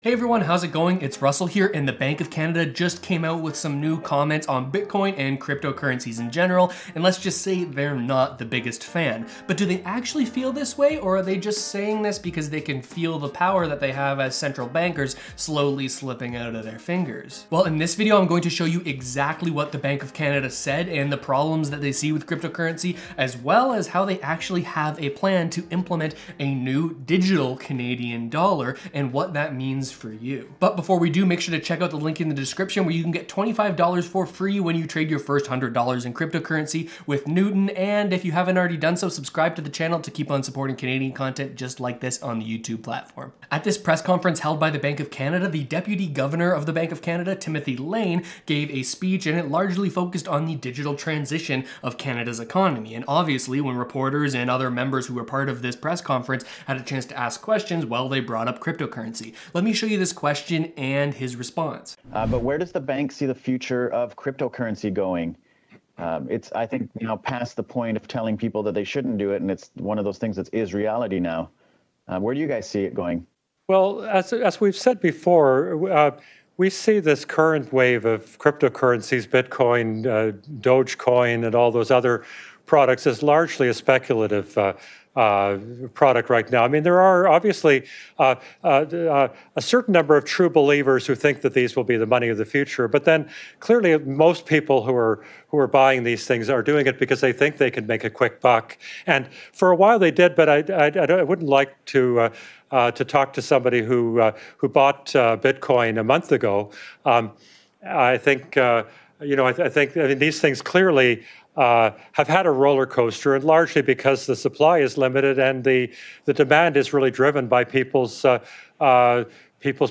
Hey everyone, how's it going? It's Russell here, and the Bank of Canada just came out with some new comments on Bitcoin and cryptocurrencies in general, and let's just say they're not the biggest fan. But do they actually feel this way, or are they just saying this because they can feel the power that they have as central bankers slowly slipping out of their fingers? Well, in this video, I'm going to show you exactly what the Bank of Canada said and the problems that they see with cryptocurrency, as well as how they actually have a plan to implement a new digital Canadian dollar and what that means for you. But before we do, make sure to check out the link in the description where you can get $25 for free when you trade your first $100 in cryptocurrency with Newton. And if you haven't already done so, subscribe to the channel to keep on supporting Canadian content just like this on the YouTube platform. At this press conference held by the Bank of Canada, the Deputy Governor of the Bank of Canada, Timothy Lane, gave a speech, and it largely focused on the digital transition of Canada's economy. And obviously, when reporters and other members who were part of this press conference had a chance to ask questions, well, they brought up cryptocurrency. Let me show you this question and his response. But where does the bank see the future of cryptocurrency going? It's, I think, past the point of telling people that they shouldn't do it, and it's one of those things that is reality now. Where do you guys see it going? Well, as we've said before, we see this current wave of cryptocurrencies, Bitcoin, Dogecoin, and all those other products as largely a speculative product right now. I mean, there are obviously a certain number of true believers who think that these will be the money of the future, but then clearly most people who are buying these things are doing it because they think they can make a quick buck. And for a while they did, but I wouldn't like to talk to somebody who bought Bitcoin a month ago. I think these things clearly have had a roller coaster, and largely because the supply is limited and the demand is really driven by people's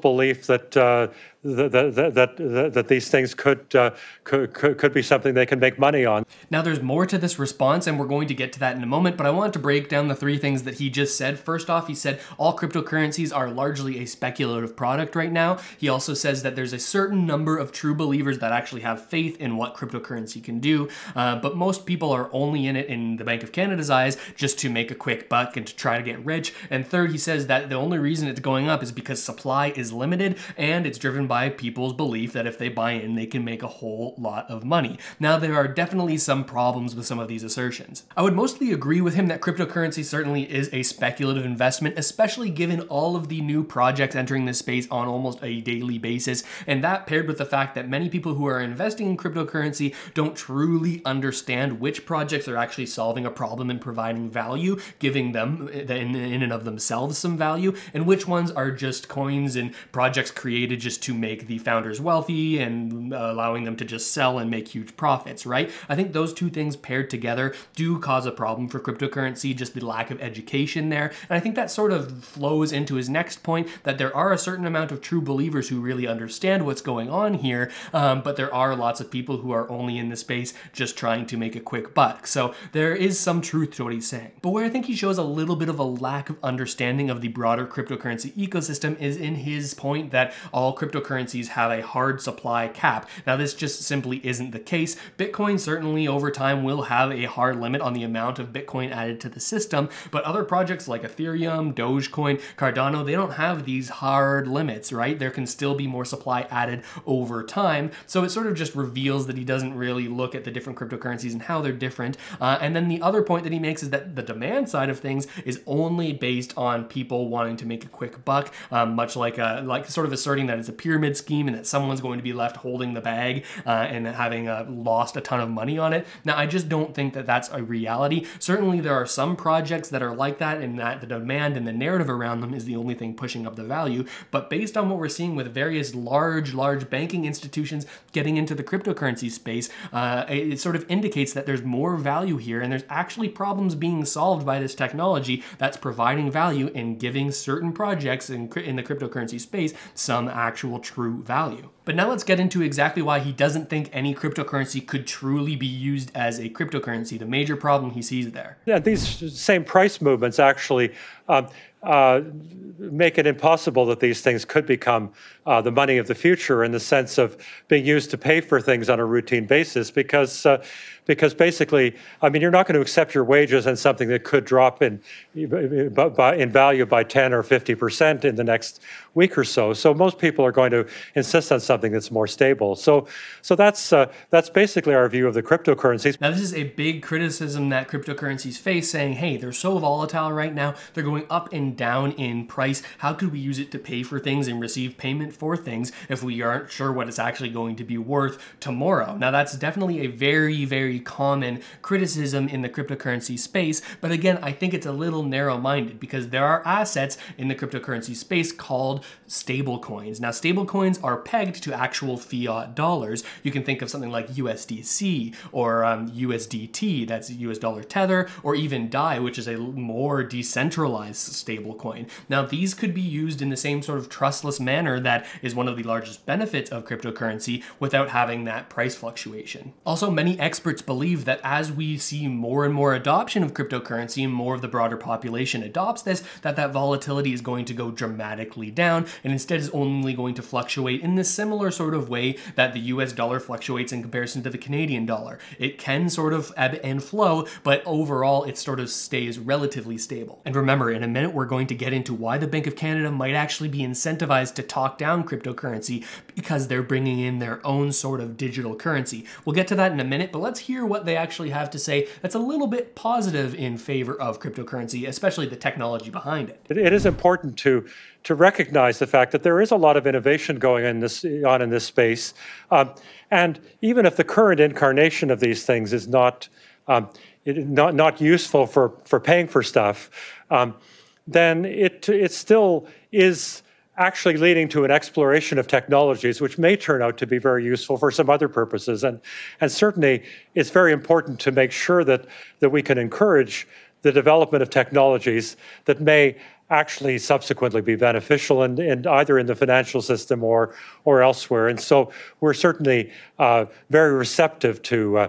belief that that these things could be something they can make money on. Now, there's more to this response, and we're going to get to that in a moment, but I wanted to break down the three things that he just said. First off, he said all cryptocurrencies are largely a speculative product right now. He also says that there's a certain number of true believers that actually have faith in what cryptocurrency can do, but most people are only in it, in the Bank of Canada's eyes, just to make a quick buck and to try to get rich. And third, he says that the only reason it's going up is because supply is limited, and it's driven by people's belief that if they buy in, they can make a whole lot of money. Now, there are definitely some problems with some of these assertions. I would mostly agree with him that cryptocurrency certainly is a speculative investment, especially given all of the new projects entering this space on almost a daily basis, and that paired with the fact that many people who are investing in cryptocurrency don't truly understand which projects are actually solving a problem and providing value, giving them in and of themselves some value, and which ones are just coins and projects created just to make the founders wealthy and allowing them to just sell and make huge profits, right? I think those two things paired together do cause a problem for cryptocurrency, just the lack of education there. And I think that sort of flows into his next point, that there are a certain amount of true believers who really understand what's going on here, but there are lots of people who are only in the space just trying to make a quick buck. So there is some truth to what he's saying. But where I think he shows a little bit of a lack of understanding of the broader cryptocurrency ecosystem is in his point that all cryptocurrencies have a hard supply cap. Now, this just simply isn't the case. Bitcoin certainly over time will have a hard limit on the amount of Bitcoin added to the system, but other projects like Ethereum, Dogecoin, Cardano, they don't have these hard limits, right? There can still be more supply added over time. So it sort of just reveals that he doesn't really look at the different cryptocurrencies and how they're different. And then the other point that he makes is that the demand side of things is only based on people wanting to make a quick buck, much like sort of asserting that it's a pyramid scheme and that someone's going to be left holding the bag and having lost a ton of money on it. Now, I just don't think that that's a reality. Certainly, there are some projects that are like that, and that the demand and the narrative around them is the only thing pushing up the value. But based on what we're seeing with various large banking institutions getting into the cryptocurrency space, it sort of indicates that there's more value here, and there's actually problems being solved by this technology that's providing value and giving certain projects in the cryptocurrency space some actual true value. But now let's get into exactly why he doesn't think any cryptocurrency could truly be used as a cryptocurrency, the major problem he sees there. Yeah, these same price movements actually make it impossible that these things could become the money of the future in the sense of being used to pay for things on a routine basis, because basically, I mean, you're not going to accept your wages and something that could drop in value by 10 or 50% in the next week or so. So most people are going to insist on something that's more stable. So that's basically our view of the cryptocurrencies. Now, this is a big criticism that cryptocurrencies face, saying, hey, they're so volatile right now. They're going up and down in price. How could we use it to pay for things and receive payment for things if we aren't sure what it's actually going to be worth tomorrow? Now, that's definitely a very, very common criticism in the cryptocurrency space. But again, I think it's a little narrow-minded because there are assets in the cryptocurrency space called stablecoins. Now, stablecoins are pegged to actual fiat dollars. You can think of something like USDC or USDT, that's US dollar tether, or even DAI, which is a more decentralized stablecoin. Now, these could be used in the same sort of trustless manner that is one of the largest benefits of cryptocurrency without having that price fluctuation. Also, many experts believe that as we see more and more adoption of cryptocurrency and more of the broader population adopts this, that volatility is going to go dramatically down and instead is only going to fluctuate in the similar sort of way that the US dollar fluctuates in comparison to the Canadian dollar. It can sort of ebb and flow, but overall it sort of stays relatively stable. And remember, in a minute we're going to get into why the Bank of Canada might actually be incentivized to talk down cryptocurrency because they're bringing in their own sort of digital currency. We'll get to that in a minute, but let's hear what they actually have to say that's a little bit positive in favor of cryptocurrency, especially the technology behind it. It is important to recognize the fact that there is a lot of innovation going on in this space. And even if the current incarnation of these things is not useful for paying for stuff, then it still is actually leading to an exploration of technologies which may turn out to be very useful for some other purposes. And certainly it's very important to make sure that we can encourage the development of technologies that may actually subsequently be beneficial in either in the financial system or elsewhere. And so we're certainly very receptive to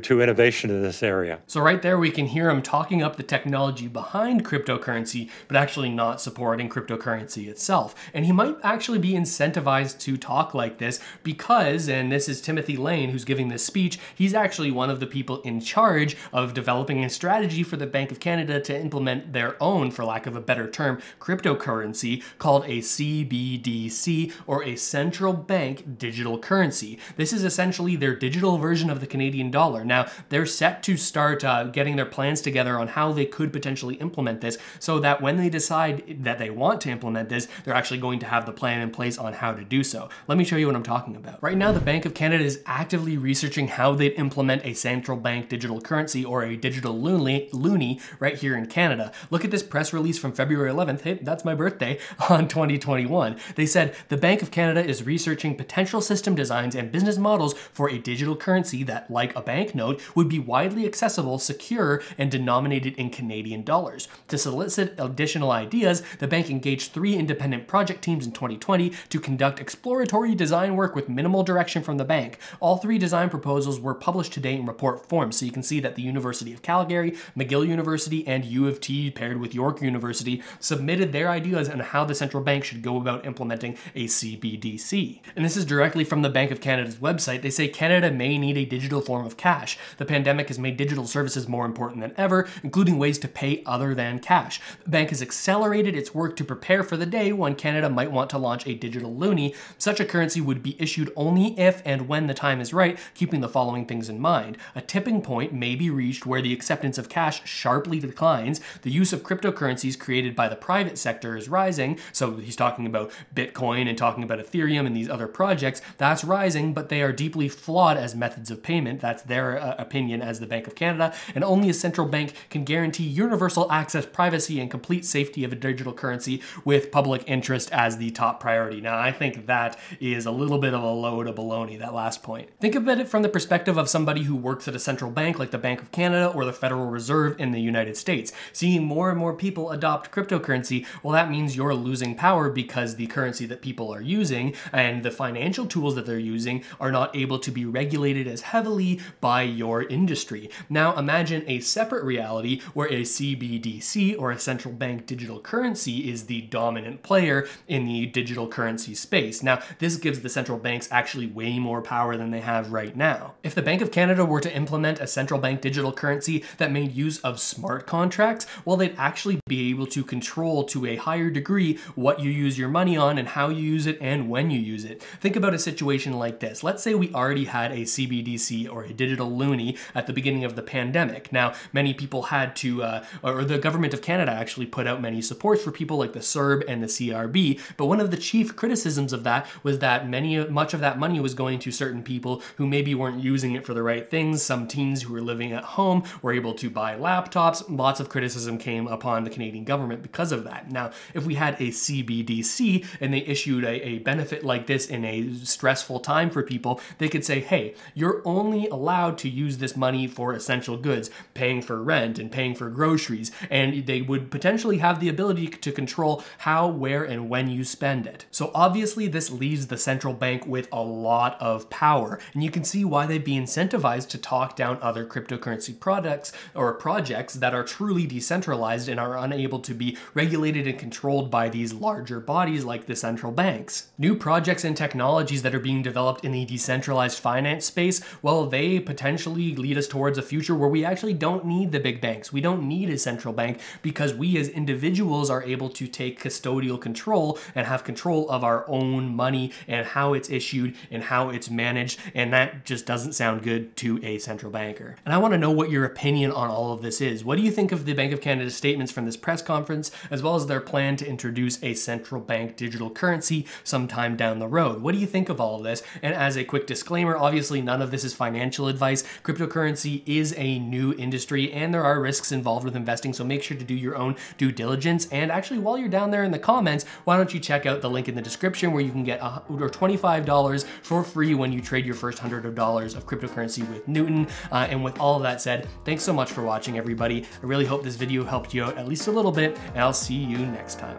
innovation in this area. So right there we can hear him talking up the technology behind cryptocurrency, but actually not supporting cryptocurrency itself. And he might actually be incentivized to talk like this because, and this is Timothy Lane who's giving this speech, he's actually one of the people in charge of developing a strategy for the Bank of Canada to implement their own, for lack of a better term, cryptocurrency called a CBDC, or a central bank digital currency. This is essentially their digital version of the Canadian dollar. Now, they're set to start getting their plans together on how they could potentially implement this so that when they decide that they want to implement this, they're actually going to have the plan in place on how to do so. Let me show you what I'm talking about. Right now, the Bank of Canada is actively researching how they'd implement a central bank digital currency, or a digital Loonie, right here in Canada. Look at this press release from February 11th, hey, that's my birthday, on 2021. They said, the Bank of Canada is researching potential system designs and business models for a digital currency that, like a banknote, would be widely accessible, secure, and denominated in Canadian dollars. To solicit additional ideas, the bank engaged 3 independent project teams in 2020 to conduct exploratory design work with minimal direction from the bank. All 3 design proposals were published today in report form, so you can see that the University of Calgary, McGill University, and U of T, paired with York University, submitted their ideas on how the central bank should go about implementing a CBDC. And this is directly from the Bank of Canada's website. They say Canada may need a digital form of cash. The pandemic has made digital services more important than ever, including ways to pay other than cash. The bank has accelerated its work to prepare for the day when Canada might want to launch a digital loonie. Such a currency would be issued only if and when the time is right, keeping the following things in mind. A tipping point may be reached where the acceptance of cash sharply declines. The use of cryptocurrencies created by the private sector is rising. So he's talking about Bitcoin and talking about Ethereum and these other projects. That's rising, but they are deeply flawed as methods of payment. That's their opinion as the Bank of Canada. And only a central bank can guarantee universal access, privacy, and complete safety of a digital currency with public interest as the top priority. Now, I think that is a little bit of a load of baloney, that last point. Think about it from the perspective of somebody who works at a central bank like the Bank of Canada or the Federal Reserve in the United States. Seeing more and more people adopt cryptocurrency, well, that means you're losing power because the currency that people are using and the financial tools that they're using are not able to be regulated as heavily by your industry. Now, imagine a separate reality where a CBDC, or a central bank digital currency, is the dominant player in the digital currency space. Now, this gives the central banks actually way more power than they have right now. If the Bank of Canada were to implement a central bank digital currency that made use of smart contracts, well, they'd actually be able to control to a higher degree what you use your money on and how you use it and when you use it. Think about a situation like this. Let's say we already had a CBDC or a digital loonie at the beginning of the pandemic. Now, many people had to, or the government of Canada actually put out many supports for people like the CERB and the CRB, but one of the chief criticisms of that was that much of that money was going to certain people who maybe weren't using it for the right things. Some teens who were living at home were able to buy laptops. Lots of criticism came upon the Canadian government because of that. Now, if we had a CBDC and they issued a benefit like this in a stressful time for people, they could say, hey, you're only allowed to use this money for essential goods, paying for rent and paying for groceries, and they would potentially have the ability to control how, where, and when you spend it. So obviously this leaves the central bank with a lot of power, and you can see why they'd be incentivized to talk down other cryptocurrency products or projects that are truly decentralized and are unable to be regulated and controlled by these larger bodies like the central banks. New projects and technologies that are being developed in the decentralized finance space, well, they potentially lead us towards a future where we actually don't need the big banks. We don't need a central bank because we as individuals are able to take custodial control and have control of our own money and how it's issued and how it's managed, and that just doesn't sound good to a central banker. And I want to know what your opinion on all of this is. What do you think of the Bank of Canada's statements from this press conference, as well as their plan to introduce a central bank digital currency sometime down the road? What do you think of all of this? And as a quick disclaimer, obviously none of this is financial advice. Cryptocurrency is a new industry and there are risks involved with investing, so make sure to do your own due diligence. And actually, while you're down there in the comments, why don't you check out the link in the description where you can get $25 for free when you trade your first $100 of cryptocurrency with Newton. And with all of that said, thanks so much for watching, everybody. I really hope this video helped you out at least a little bit, and I'll see you next time.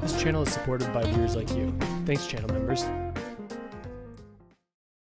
This channel is supported by viewers like you. Thanks, channel members.